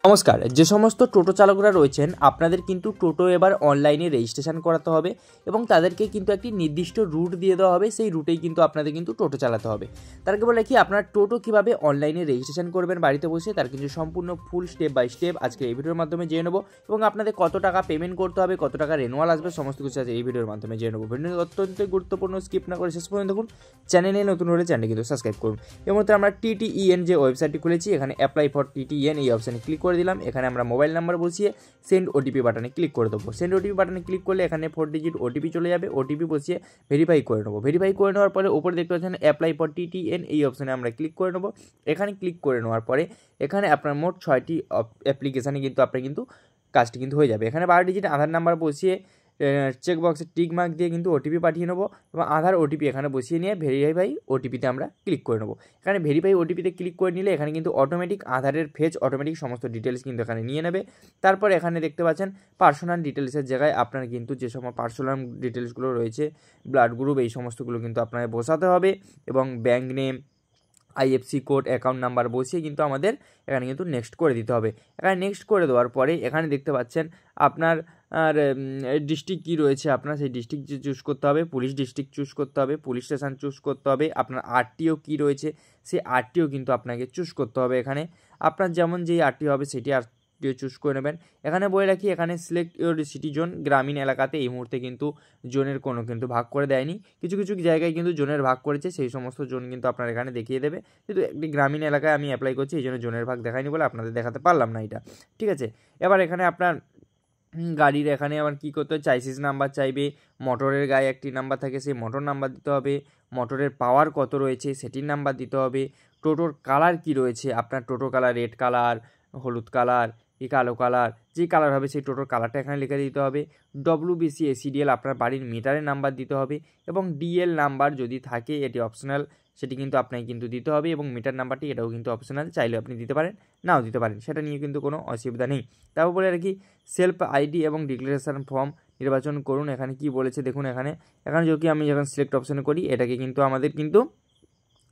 নমস্কার, যে সমস্ত টোটো চালকরা রয়েছেন আপনাদের কিন্তু টোটো এবার অনলাইনে রেজিস্ট্রেশন করাতে হবে এবং তাদেরকে কিন্তু একটি নির্দিষ্ট রুট দিয়ে দেওয়া হবে। সেই রুটেই কিন্তু আপনাদের কিন্তু টোটো চালাতে হবে। তার আগে বলে কি, আপনার টোটো কীভাবে অনলাইনে রেজিস্ট্রেশন করবেন বাড়িতে বসে, তার কিন্তু সম্পূর্ণ ফুল স্টেপ বাই স্টেপ আজকে এই ভিডিওর মাধ্যমে জেনে নেবো এবং আপনাদের কত টাকা পেমেন্ট করতে হবে, কত টাকা রেনুয়াল আসবে, সমস্ত কিছু আছে এই ভিডিওর মাধ্যমে জেনে নেবো। ভিডিও অত্যন্ত গুরুত্বপূর্ণ, স্কিপ না করে শেষ পর্যন্ত দেখুন। চ্যানেলে নতুন হলে চ্যানেল কিন্তু সাবস্ক্রাইব করুন। এর মধ্যে আমরা TTEN যে ওয়েবসাইটটি খুলেছি, এখানে অ্যাপ্লাই ফর TTEN এই অপশানে ক্লিক করে দিলাম। এখানে আমরা মোবাইল নাম্বার বসিয়ে সেন্ড ওটিপি বাটনে ক্লিক করে দেবো। সেন্ড ওটিপি বাটনে ক্লিক করলে এখানে 4 ডিজিট ওটিপি চলে যাবে। ওটিপি বসিয়ে ভেরিফাই করে নেবো। ভেরিফাই করে নেওয়ার পরে উপরে দেখতে পাচ্ছেন অ্যাপ্লাই ফর TTN এই অপশানে আমরা ক্লিক করে নেবো। এখানে ক্লিক করে নেওয়ার পরে এখানে আপনার মোট 6টি অ্যাপ্লিকেশানে কিন্তু আপনার কিন্তু কাজটি কিন্তু হয়ে যাবে। এখানে 12 ডিজিট আধার নাম্বার বসিয়ে চেকবক্সে টিক মার্ক দিয়ে কিন্তু ওটিপি পাঠিয়ে নেবো এবং আধার ওটিপি এখানে বসিয়ে নিয়ে ভেরিফাই ওটিপিতে আমরা ক্লিক করে নেবো। এখানে ভেরিফাই ওটিপিতে ক্লিক করে নিলে এখানে কিন্তু অটোমেটিক আধারের ফেজ অটোমেটিক সমস্ত ডিটেলস কিন্তু এখানে নিয়ে নেবে। তারপর এখানে দেখতে পাচ্ছেন পার্সোনাল ডিটেলসের জায়গায় আপনার কিন্তু যে সময় পার্সোনাল ডিটেলসগুলো রয়েছে, ব্লাড গ্রুপ, এই সমস্তগুলো কিন্তু আপনাকে বসাতে হবে এবং bank name, IFSC code, account number বসিয়ে কিন্তু আমাদের এখানে কিন্তু নেক্সট করে দিতে হবে। এখানে নেক্সট করে দেওয়ার পরে এখানে দেখতে পাচ্ছেন আপনার ডিস্ট্রিক্ট কী রয়েছে, আপনার সেই ডিস্ট্রিক্ট চুজ করতে হবে। পুলিশ ডিস্ট্রিক্ট চুজ করতে হবে, পুলিশ স্টেশন চুজ করতে হবে। আপনার RTO কী রয়েছে, সেই RTO কিন্তু আপনাকে চুজ করতে হবে। এখানে আপনার যেমন যেই RTO হবে সেটি RTO চুজ করে নেবেন। এখানে বলে রাখি, এখানে সিলেক্ট ইউর সিটি জোন, গ্রামীণ এলাকাতে এই মুহূর্তে কিন্তু জোনের কোনো কিন্তু ভাগ করে দেয়নি। কিছু কিছু জায়গায় কিন্তু জোনের ভাগ করেছে, সেই সমস্ত জোন কিন্তু আপনার এখানে দেখিয়ে দেবে। কিন্তু একটি গ্রামীণ এলাকায় আমি অ্যাপ্লাই করছি, এই জন্য জোনের ভাগ দেখায়নি বলে আপনাদের দেখাতে পারলাম না এটা, ঠিক আছে। এবার এখানে আপনার গাড়ির এখানে আবার কী করতে হবে, চাইসিস নাম্বার চাইবে, মোটরের গায়ে একটি নাম্বার থাকে সেই মোটর নাম্বার দিতে হবে, মোটরের পাওয়ার কত রয়েছে সেটির নাম্বার দিতে হবে, টোটোর কালার কি রয়েছে, আপনার টোটো কালার রেড কালার, হলুদ কালার কি কালো কালার, যে কালার হবে সেই টোটোর কালারটা এখানে লিখে দিতে হবে। WBC ACDL আপনার বাড়ির মিটারের নাম্বার দিতে হবে এবং DL নাম্বার যদি থাকে, এটি অপশনাল, সেটি কিন্তু আপনাকে কিন্তু দিতে হবে এবং মিটার নাম্বারটি এটাও কিন্তু অপশনাল, চাইলে আপনি দিতে পারেন, নাও দিতে পারেন, সেটা নিয়ে কিন্তু কোনো অসুবিধা নেই। তারপর বলে রাখি, সেলফ আইডি এবং ডিক্লারেশন ফর্ম নির্বাচন করুন। এখানে কি বলেছে দেখুন, এখানে যদি আমি যখন সিলেক্ট অপশানে করি, এটাকে কিন্তু আমাদের কিন্তু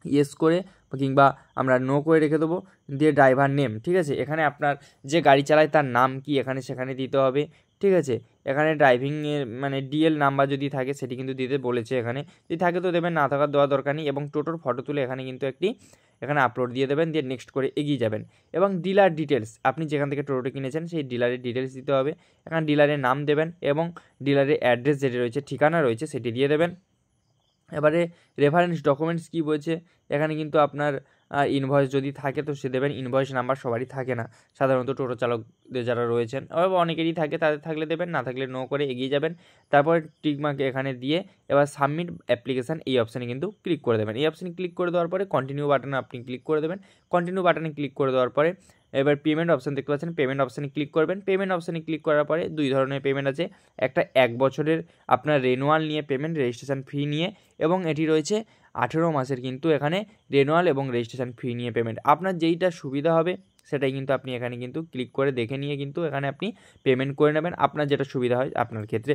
ইয়েস করে কিংবা আমরা নো করে রেখে দেবো, দিয়ে ড্রাইভার নেম, ঠিক আছে। এখানে আপনার যে গাড়ি চালায় তার নাম কি এখানে সেখানে দিতে হবে, ঠিক আছে। এখানে ড্রাইভিংয়ের মানে DL নাম্বার যদি থাকে সেটি কিন্তু দিতে বলেছে, এখানে যদি থাকে তো দেবেন, না থাকার দেওয়া দরকার নেই। এবং টোটোর ফটো তুলে এখানে কিন্তু একটি এখানে আপলোড দিয়ে দেবেন, দিয়ে নেক্সট করে এগিয়ে যাবেন। এবং ডিলার ডিটেলস, আপনি যেখান থেকে টোটোটি কিনেছেন সেই ডিলারের ডিটেলস দিতে হবে। এখানে ডিলারের নাম দেবেন এবং ডিলারের অ্যাড্রেস যেটি রয়েছে, ঠিকানা রয়েছে, সেটি দিয়ে দেবেন। এবারে রেফারেন্স ডকুমেন্টস কী বলছে, এখানে কিন্তু আপনার ইনভয়েস যদি থাকে তো সে দেবেন। ইনভয়েস নাম্বার সবারই থাকে না, সাধারণত টোটো চালকদের যারা রয়েছেন, অনেকেরই থাকে, তাদের থাকলে দেবেন, না থাকলে নো করে এগিয়ে যাবেন। তারপর টিকমার্ক এখানে দিয়ে এবার সাবমিট অ্যাপ্লিকেশান এই অপশানে কিন্তু ক্লিক করে দেবেন। এই অপশানে ক্লিক করে দেওয়ার পরে কন্টিনিউ বাটনে আপনি ক্লিক করে দেবেন। কন্টিনিউ বাটনে ক্লিক করে দেওয়ার পরে এবার পেমেন্ট অপশান দেখতে পাচ্ছেন, পেমেন্ট অপশানে ক্লিক করবেন। পেমেন্ট অপশানে ক্লিক করার পরে 2 ধরনের পেমেন্ট আছে, একটা 1 বছরের আপনার রেনুয়াল নিয়ে পেমেন্ট, রেজিস্ট্রেশন ফি নিয়ে, এবং এটি রয়েছে 18 মাসের কিন্তু এখানে রেনুয়াল এবং রেজিস্ট্রেশন ফি নিয়ে পেমেন্ট। আপনার যেইটা সুবিধা হবে সেটাই কিন্তু আপনি এখানে কিন্তু ক্লিক করে দেখে নিয়ে কিন্তু এখানে আপনি পেমেন্ট করে নেবেন, আপনার যেটা সুবিধা হয় আপনার ক্ষেত্রে।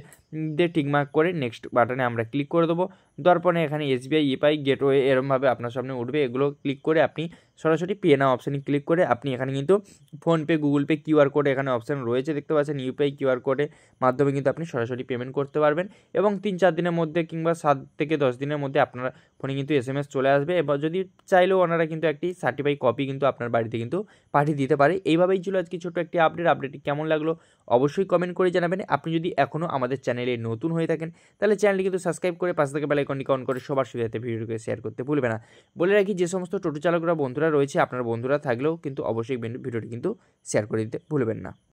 দিয়ে টিকমার্ক করে নেক্সট বাটনে আমরা ক্লিক করে দেবো। তারপরে এখানে SBI, ইউপিআই, গেটওয়ে এরমভাবে আপনার সামনে উঠবে, এগুলো ক্লিক করে আপনি সরাসরি পে নাও অপশানে ক্লিক করে আপনি এখানে কিন্তু PhonePe, Google pay, QR code এখানে অপশান রয়েছে দেখতে পাচ্ছেন, ইউপিআই QR কোডের মাধ্যমে কিন্তু আপনি সরাসরি পেমেন্ট করতে পারবেন এবং 3-4 দিনের মধ্যে কিংবা 7 থেকে 10 দিনের মধ্যে আপনার ফোনে কিন্তু SMS চলে আসবে। এবার যদি চাইলেও ওনারা কিন্তু একটি সার্টিফাইড কপি কিন্তু আপনার বাড়িতে কিন্তু পাঠিয়ে দিতে পারে। এইভাবেই ছিল আজকে ছোট্ট একটি আপডেটটি কেমন লাগলো অবশ্যই কমেন্ট করে জানাবেন। আপনি যদি এখনও আমাদের চ্যানেলে নতুন হয়ে থাকেন তাহলে চ্যানেলটি কিন্তু সাবস্ক্রাইব করে পাশে থেকে বেল আইকনটি অন করে সবার সুবিধাতে ভিডিওকে শেয়ার করতে ভুলবেন না। বলে রাখি, যে সমস্ত টোটো চালকরা বন্ধুরা রয়েছে, আপনার বন্ধুরা থাকলেও কিন্তু অবশ্যই ভিডিওটি কিন্তু শেয়ার করে দিতে ভুলবেন না।